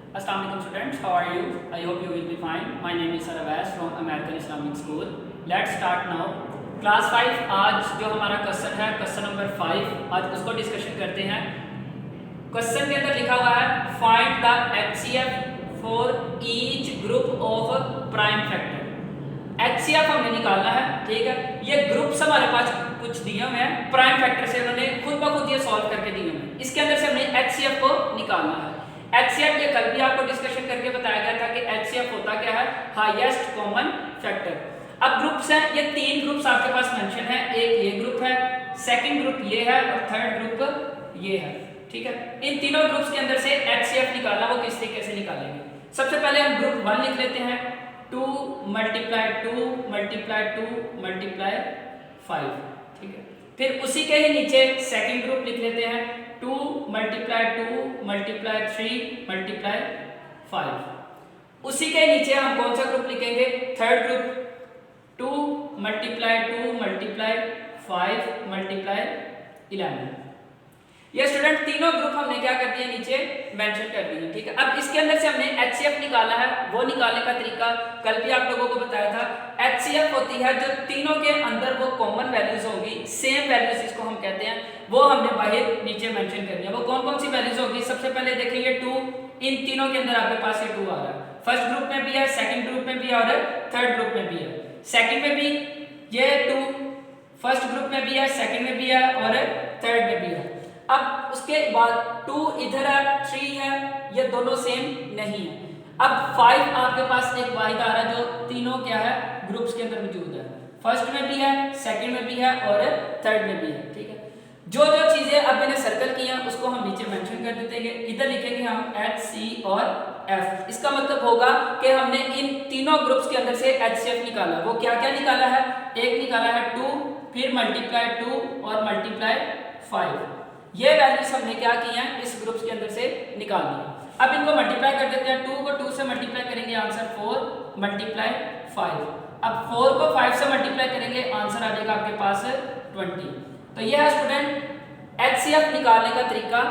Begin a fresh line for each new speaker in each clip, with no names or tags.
Assalamu alaikum students, how are you? I hope you will be fine. My name is Saravash from American Islamic School. Let's start now. Class 5 आज जो हमारा question है question number 5, आज उसको discussion करते हैं। Question के अंदर लिखा हुआ है find the HCF for each group of prime factor. HCF हमने निकालना है, ठीक है। ये ग्रुप्स हमारे पास कुछ दिए हुए हैं, प्राइम फैक्टर से उन्होंने खुद ब खुद ये सॉल्व करके दिए हुए हैं। इसके अंदर से हमने HCF को निकालना है। HCF ये कल भी आपको डिस्कशन करके बताया गया था कि HCF होता क्या है, हाईएस्ट कॉमन फैक्टर। अब ग्रुप्स हैं, ये 3 ग्रुप्स आपके पास मेंशन है। एक ये ग्रुप है, सेकंड ग्रुप ये है और थर्ड ग्रुप ये है, ठीक है। इन तीनों ग्रुप्स के अंदर से HCF निकालना, वो किस तरीके से निकालेंगे। सबसे पहले हम ग्रुप 1 लिख लेते हैं, 2 मल्टीप्लाई 2 मल्टीप्लाई 2 मल्टीप्लाई 5, ठीक है। फिर उसी के ही नीचे सेकंड ग्रुप लिख लेते हैं, 2 मल्टीप्लाई 2 मल्टीप्लाई 3 मल्टीप्लाई 5। उसी के नीचे हम कौन सा ग्रुप लिखेंगे, third group, 2 multiply 2 multiply 5 multiply 11। ये स्टूडेंट तीनों ग्रुप हमने क्या कर दिए, नीचे मेंशन कर दिए, ठीक है। अब इसके अंदर से हमने HCF निकालना है। वो निकालने का तरीका कल भी आप लोगों को बताया था। HCF होती है जो तीनों के अंदर वो कॉमन वैल्यूज होगी, सेम वैल्यूज इसको हम कहते हैं, वो हमने बाहर नीचे मेंशन करनी है। वो कौन कौन सी वैल्यूज होगी, सबसे पहले देखेंगे 2, इन तीनों के अंदर आपके पास ये 2 आ रहा है। फर्स्ट ग्रुप में भी है, सेकंड ग्रुप में भी है और थर्ड ग्रुप में भी है। सेकंड में भी ये 2, फर्स्ट ग्रुप में भी है, सेकंड में भी है और थर्ड में भी है। अब उसके बाद 2 इधर है, 3 है, ये दोनों सेम नहीं है। अब 5 आपके पास एक वाहिद आ रहा है जो तीनों क्या है, ग्रुप्स के अंदर मौजूद है। फर्स्ट में भी है, सेकंड में भी है और थर्ड में भी है, ठीक है। जो जो चीजें अब मैंने सर्कल की हैं उसको हम नीचे मेंशन कर देते हैं। इधर लिखेंगे हम H, C और F। इसका मतलब होगा कि हमने इन तीनों ग्रुप्स के अंदर से HCF निकाला। वो क्या क्या निकाला है, एक निकाला है 2, फिर मल्टीप्लाई 2 और मल्टीप्लाई 5। ये वैल्यूज हमने क्या की हैं, इस ग्रुप्स के अंदर से निकाल दी। अब इनको मल्टीप्लाई कर देते हैं। 2 को 2 से मल्टीप्लाई करेंगे, आंसर 4 मल्टीप्लाई 5। अब 4 को 5 से मल्टीप्लाई करेंगे, आंसर आ जाएगा आपके पास 20। तो यह है स्टूडेंट HCF निकालने का तरीका।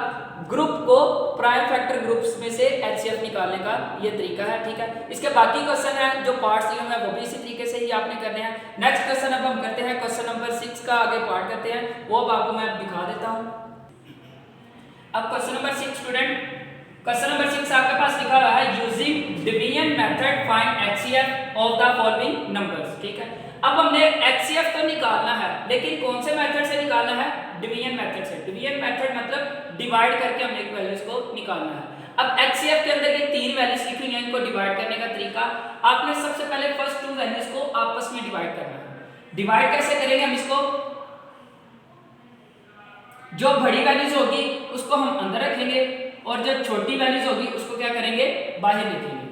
ग्रुप को प्राइम फैक्टर ग्रुप्स में से HCF निकालने का ये तरीका है, ठीक है। इसके बाकी क्वेश्चन है जो पार्ट्स दिए हुए हैं वो भी इसी तरीके से ही आपने करने हैं। नेक्स्ट क्वेश्चन अब हम करते हैं, क्वेश्चन नंबर 6 का आगे पार्ट करते हैं, वो अब आपको मैं दिखा देता हूँ। अब question number 6 student, question number 6 आपके पास लिखा हुआ है using division method find HCF of the following numbers, ठीक है। अब हमने HCF तो निकालना है, लेकिन कौन से मेथड से निकालना है, डिवीजन मेथड से। डिवीजन मेथड मतलब डिवाइड करके हमने एक वैल्यूज को निकालना है। अब HCF के अंदर ये 3 वैल्यूज लिखी हुई हैं, इनको डिवाइड करने का तरीका, आपने सबसे पहले फर्स्ट 2 वैल्यूज को आपस में डिवाइड करना है। डिवाइड कैसे करेंगे हम इसको, जो बड़ी वैल्यूज होगी उसको हम अंदर रखेंगे और जो छोटी वैल्यूज होगी उसको क्या करेंगे, बाहर लिखेंगे।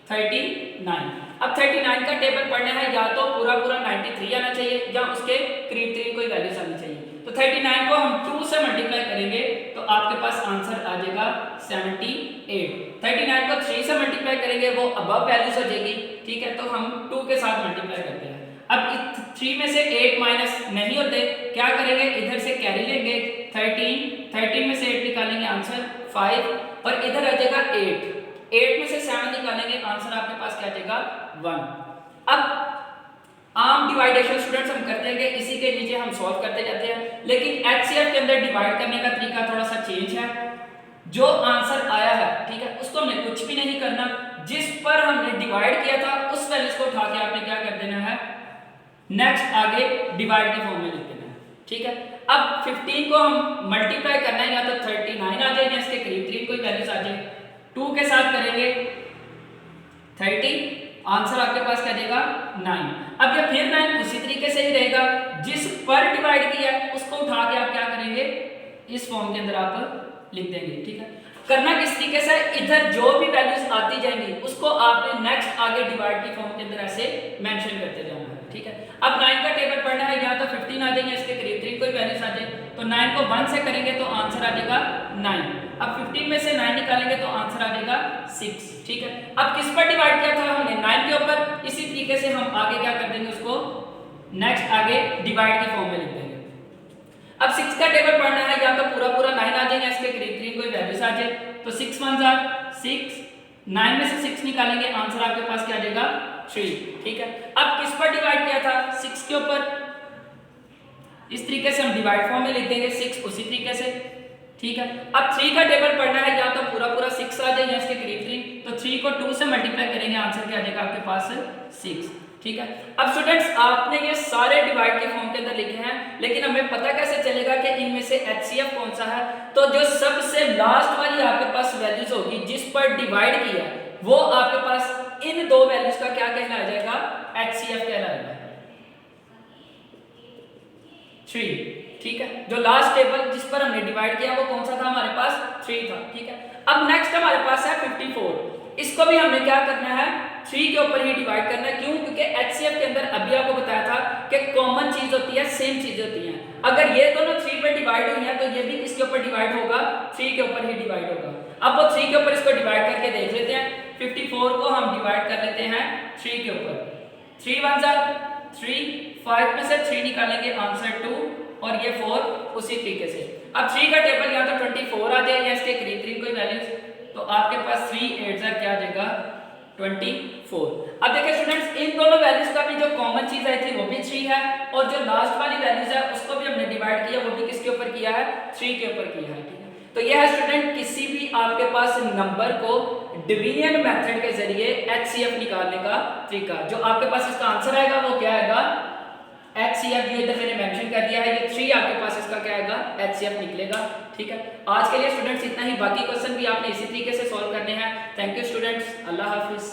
39। अब 39 का टेबल पढ़ना है, या तो पूरा पूरा 93 आना चाहिए या उसके करीब करीब कोई वैल्यूज आनी चाहिए। तो 39 को हम 2 से मल्टीप्लाई करेंगे तो आपके पास आंसर आ जाएगा 78। 39 को 3 से मल्टीप्लाई करेंगे, वो अबव वैल्यूज हो जाएगी, ठीक है। तो हम 2 के साथ मल्टीप्लाई करते हैं। अब 3 में से 8 माइनस नहीं होते, क्या करेंगे, इधर से कैरी लेंगे 13 में से 8 निकालेंगे, आंसर 5 और इधर आ जाएगा 8 में से 7 निकालेंगे, आंसर आपके पास क्या आ जाएगा 1। अब आम डिवाइडेशन स्टूडेंट्स हम करते हैं कि इसी के नीचे हम सॉल्व करते जाते हैं, लेकिन HCF के अंदर डिवाइड करने का तरीका थोड़ा सा चेंज है। जो आंसर आया है, ठीक है, उसको हमने कुछ भी नहीं करना, जिस पर हमने डिवाइड किया था उस वैल्यूज को उठा के आपने क्या कर देना है, नेक्स्ट आगे डिवाइड के फॉर्म में लिख देना है, ठीक है। अब 15 को हम मल्टीप्लाई करना है, या तो 39 आ जाए या इसके करीब करीब कोई वैल्यूज आ जाए। 2 के साथ करेंगे 30, आंसर आपके पास क्या देगा 9। अब ये फिर 9 उसी तरीके से ही रहेगा, जिस पर डिवाइड किया है उसको उठा के आप क्या करेंगे, इस फॉर्म के अंदर आप लिख देंगे, ठीक है। करना किस तरीके से, इधर जो भी वैल्यूज आती जाएंगी उसको आपने नेक्स्ट आगे डिवाइड की फॉर्म के अंदर ऐसे मेंशन करते जाना है, ठीक है। अब 9 का टेबल पढ़ना है, या तो 15 आ जाए या इसके करीब करीब कोई वैल्यूज आ जाए। तो 9 को 1 से करेंगे तो आंसर आ जाएगा 9। अब 15 में से 9 निकालेंगे तो आंसर आ जाएगा 6, ठीक है। अब किस पर डिवाइड किया था हमने, 9 के ऊपर। इसी तरीके से हम आगे क्या कर देंगे, उसको नेक्स्ट आगे डिवाइड की फॉर्म में लिख देंगे। अब 6 का टेबल पढ़ना है, या तो पूरा पूरा 9 आ जाए या इसके करीब करीब कोई वैल्यूज आ जाए। तो 6 1 6, 9 में से 6 निकालेंगे, आंसर आपके पास क्या आ जाएगा 3। ठीक है, अब किस पर डिवाइड किया था? 6 के ऊपर। इस तरीके से हम डिवाइड फॉर्म में लिख देंगे 6 उसी तरीके से। ठीक है, अब 3 का टेबल पढ़ना है, या तो पूरा पूरा 6 आ जाए या इसके करीब 3, तो 3 को 2 से मल्टीप्लाई करेंगे, आंसर क्या आ जाएगा आपके पास 6। ठीक है, अब स्टूडेंट्स आपने ये सारे डिवाइड के फॉर्म के अंदर लिखे हैं, लेकिन हमें पता कैसे चलेगा कि इनमें से HCF कौन सा है? तो जो सबसे लास्ट वाली आपके पास वैल्यूज होगी जिस पर डिवाइड किया, वो आपके पास इन दो वैल्यूज का क्या कहलाया जाएगा? HCF कहलाएगा 3। ठीक है, जो लास्ट टेबल जिस पर हमने डिवाइड किया वो कौन सा था? हमारे पास 3 था। ठीक है, अब नेक्स्ट हमारे पास है 54। इसको भी हमने क्या करना है? 3 के ऊपर ही डिवाइड करना है। क्यों? क्योंकि HCF के अंदर अभी आपको बताया था कि कॉमन चीज होती है, सेम चीज होती है। अगर ये दोनों 3 पे डिवाइड हुई हैं तो ये भी किसके ऊपर डिवाइड होगा? 3 के ऊपर ही डिवाइड होगा। अब वो 3 के ऊपर इसको डिवाइड करके देख लेते हैं। 54 को हम डिवाइड कर लेते हैं 3 के ऊपर। 3 1 जा 3, 5 में से 3 निकालेंगे, आंसर 2, और ये 4 उसी तरीके से। अब 3 का टेबल या तो 24 आ जाए या इसके करीब करीब कोई वैल्यूज, तो आपके पास 3 8 जा क्या आ जाएगा? 24। अब देखिए स्टूडेंट्स, इन दोनों वैल्यूज का भी जो कॉमन चीज आई थी वो भी 3 है, और जो लास्ट वाली वैल्यूज है उसको भी हमने डिवाइड किया, वो भी किसके ऊपर किया है? 3 के ऊपर किया है। ठीक है, तो यह है स्टूडेंट किसी भी आपके पास नंबर को डिवीजन मेथड के जरिए HCF निकालने का तरीका। जो आपके पास इसका आंसर आएगा वो क्या आएगा? HCF। जो इधर मैंने मेंशन कर दिया है, ये 3 आपके पास इसका क्या आएगा? HCF निकलेगा। ठीक है, आज के लिए स्टूडेंट्स इतना ही, बाकी क्वेश्चन भी आपने इसी तरीके से सॉल्व करने हैं। Thank you students, Allah Hafiz.